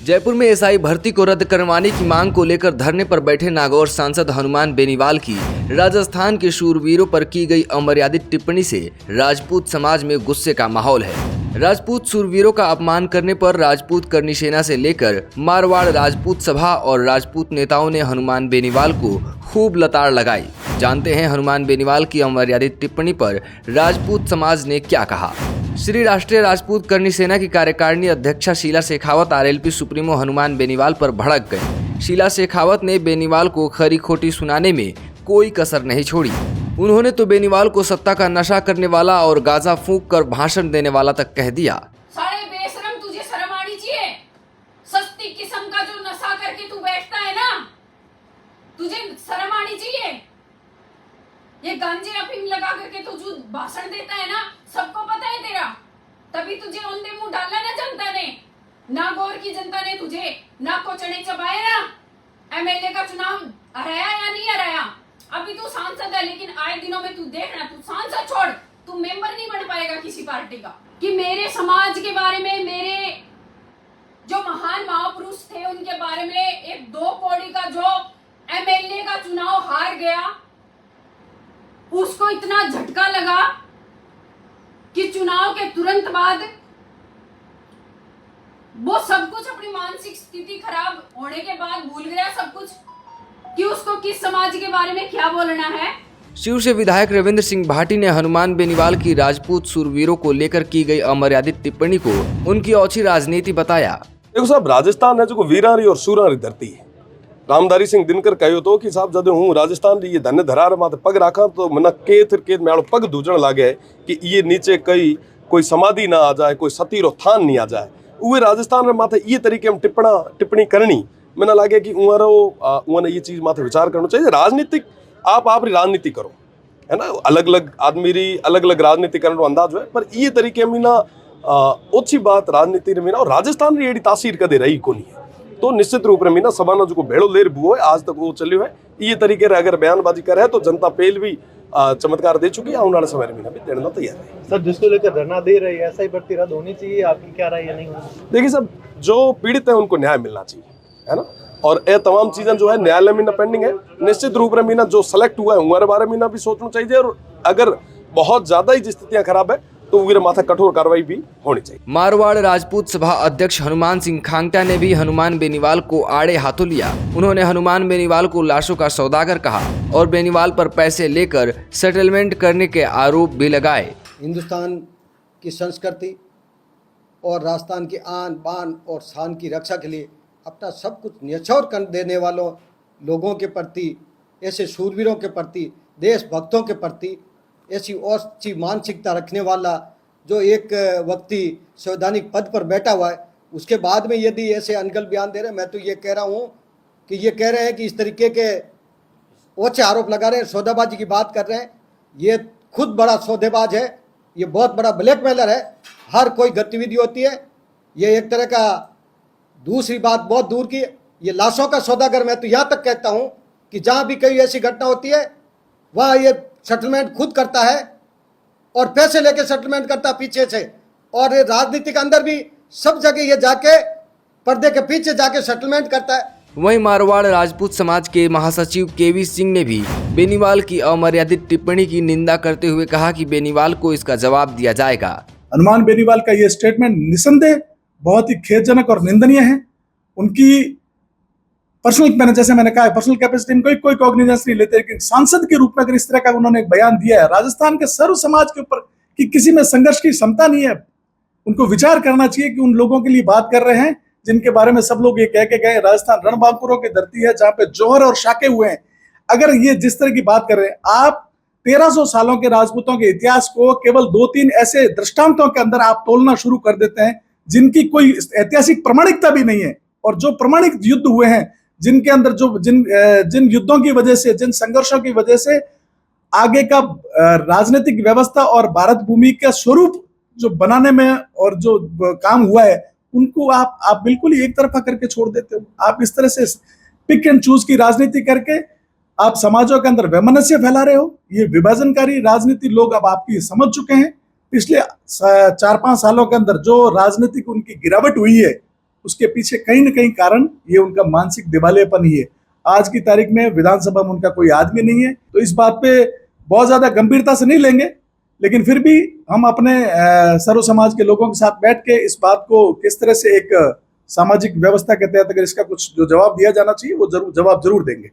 जयपुर में एसआई भर्ती को रद्द करवाने की मांग को लेकर धरने पर बैठे नागौर सांसद हनुमान बेनीवाल की राजस्थान के शूरवीरों पर की गई अमर्यादित टिप्पणी से राजपूत समाज में गुस्से का माहौल है। राजपूत शूरवीरों का अपमान करने पर राजपूत करनी सेना से लेकर मारवाड़ राजपूत सभा और राजपूत नेताओं ने हनुमान बेनीवाल को खूब लताड़ लगाई। जानते हैं हनुमान बेनीवाल की अमर्यादित टिप्पणी पर राजपूत समाज ने क्या कहा। श्री राष्ट्रीय राजपूत करनी सेना की कार्यकारिणी अध्यक्षा शीला शेखावत आरएलपी सुप्रीमो हनुमान बेनीवाल पर भड़क गए। शीला शेखावत ने बेनीवाल को खरी खोटी सुनाने में कोई कसर नहीं छोड़ी। उन्होंने तो बेनीवाल को सत्ता का नशा करने वाला और गाजा फूंक कर भाषण देने वाला तक कह दिया। सारे बेशरम, तुझे शर्म आनी चाहिए। सस्ती किस्म का जो नशा करके तू बैठता है ना, तुझे शर्म आनी चाहिए। ये गांजे अफीम लगा करके तू जो भाषण देता है ना, सबको पता है तेरा। तभी तुझे औंधे मुंह डाला ना जनता ने, नागौर की जनता ने तुझे ना को चने चबाए ना। एमएलए का चुनाव हराया या नहीं हराया, अभी तू सांसद है, लेकिन आए दिनों में तू देखना, तू सांसद छोड़, तू मेंबर नहीं बन पाएगा किसी पार्टी का। कि मेरे समाज के बारे में, मेरे जो महान महापुरुष थे उनके बारे में एक दो कौड़ी का जो एमएलए का चुनाव हार गया, उसको इतना झटका लगा कि चुनाव के तुरंत बाद वो सब कुछ, अपनी मानसिक स्थिति खराब होने के बाद भूल गया सब कुछ कि उसको किस समाज के बारे में क्या बोलना है। शिव से विधायक रविंद्र सिंह भाटी ने हनुमान बेनीवाल की राजपूत शूरवीरों को लेकर की गई अमर्यादित टिप्पणी को उनकी ओछी राजनीति बताया। देखो साहब, राजस्थान है जो वीरारी और शूरारी धरती है। रामधारी सिंह दिनकर कहो तो कि साहब जब हूँ राजस्थान ये धन धरार माथे पग राखा तो मन केत में पग दूजण लागे कि ये नीचे कोई समाधि ना आ जाए, कोई सतीरो थान नहीं आ जाए। उहे राजस्थान में माथे ये तरीके में टिप्पणी करनी मैंने लगे कि उन्हें ये चीज माथे विचार करना चाहिए। राजनीतिक आप राजनीति करो, है ना, अलग अलग आदमी री अलग अलग राजनीति करने का अंदाज है, पर ये तरीके में ना ओछी बात राजनीति में ना और राजस्थान री एडी तासीर कदे रही को नहीं है। तो निश्चित रूप में ना सभा जो भेड़ो लेर बुओ है आज तक वो चलियो है। ये तरीके रे अगर बयानबाजी करे तो जनता पहले भी चमत्कार दे चुकी है, आने वाले समय में भी देना तैयार है। सर, जिसको लेकर धरना दे रही है, ऐसा ही भर्ती रद्द होनी चाहिए, आपकी क्या राय है? नहीं देखिए सब, जो पीड़ित है उनको न्याय मिलना चाहिए, है ना, और ये तमाम चीजें जो है न्यायालय में ना पेंडिंग है। निश्चित रूप में ना जो सेलेक्ट हुआ है हमारे बारे में ना भी सोचना चाहिए, और अगर बहुत ज्यादा ही स्थितियां खराब है तो वीर माथा कठोर कार्रवाई भी होनी चाहिए। मारवाड़ राजपूत सभा अध्यक्ष हनुमान सिंह खांगटा ने भी हनुमान बेनीवाल को आड़े हाथों लिया। उन्होंने हनुमान बेनीवाल को लाशों का सौदागर कहा और बेनीवाल पर पैसे लेकर सेटलमेंट करने के आरोप भी लगाए। हिंदुस्तान की संस्कृति और राजस्थान की आन बान और शान की रक्षा के लिए अपना सब कुछ न्यौछावर कर देने वालों लोगों के प्रति, ऐसे शूरवीरों के प्रति, देशभक्तों के प्रति ऐसी अच्छी मानसिकता रखने वाला जो एक व्यक्ति संवैधानिक पद पर बैठा हुआ है, उसके बाद में यदि ऐसे अनगल बयान दे रहे हैं, मैं तो ये कह रहा हूँ कि ये कह रहे हैं कि इस तरीके के ओछे आरोप लगा रहे हैं, सौदेबाजी की बात कर रहे हैं। ये खुद बड़ा सौदेबाज है, ये बहुत बड़ा ब्लैकमेलर है। हर कोई गतिविधि होती है, ये एक तरह का, दूसरी बात बहुत दूर की, ये लाशों का सौदागर। मैं तो यहाँ तक कहता हूँ कि जहाँ भी कहीं ऐसी घटना होती है वहाँ ये सेटलमेंट खुद करता है और पैसे लेके सेटलमेंट करता है पीछे से, और राजनीति के अंदर भी सब जगह ये जाके पर्दे के पीछे जाके सेटलमेंट करता है। वहीं मारवाड़ राजपूत समाज के महासचिव केवी सिंह ने भी बेनीवाल की अमर्यादित टिप्पणी की निंदा करते हुए कहा कि बेनीवाल को इसका जवाब दिया जाएगा। हनुमान बेनीवाल का ये स्टेटमेंट निसंदेह बहुत ही खेदजनक और निंदनीय है। उनकी पर्सनल, जैसे मैंने कहा, पर्सनल कैपेसिटी में कोई कॉग्निजेंस नहीं लेते, लेकिन सांसद के रूप में अगर इस तरह का उन्होंने एक बयान दिया है, राजस्थान के सर्व समाज के ऊपर कि किसी में संघर्ष की क्षमता नहीं है, उनको विचार करना चाहिए कि उन लोगों के लिए बात कर रहे हैं जिनके बारे में सब लोग ये कह के गए राजस्थान रणबांकुरों की धरती है जहां पे जौहर और शाके हुए हैं। अगर ये जिस तरह की बात कर रहे हैं, आप 1300 सालों के राजपूतों के इतिहास को केवल 2-3 ऐसे दृष्टांतों के अंदर आप तोलना शुरू कर देते हैं जिनकी कोई ऐतिहासिक प्रमाणिकता भी नहीं है, और जो प्रमाणिक युद्ध हुए हैं, जिनके अंदर जिन युद्धों की वजह से, जिन संघर्षों की वजह से आगे का राजनीतिक व्यवस्था और भारत भूमि का स्वरूप जो बनाने में और जो काम हुआ है, उनको आप बिल्कुल ही एक तरफा करके छोड़ देते हो। आप इस तरह से पिक एंड चूज की राजनीति करके आप समाजों के अंदर वैमनस्य फैला रहे हो। ये विभाजनकारी राजनीति लोग अब आपकी समझ चुके हैं। पिछले 4-5 सालों के अंदर जो राजनीतिक उनकी गिरावट हुई है, उसके पीछे कहीं ना कहीं कारण ये उनका मानसिक दिवालियापन ही है। आज की तारीख में विधानसभा में उनका कोई आदमी नहीं है, तो इस बात पे बहुत ज्यादा गंभीरता से नहीं लेंगे, लेकिन फिर भी हम अपने सर्व समाज के लोगों के साथ बैठ के इस बात को किस तरह से एक सामाजिक व्यवस्था के तहत अगर इसका कुछ जो जवाब दिया जाना चाहिए वो जवाब जरूर देंगे।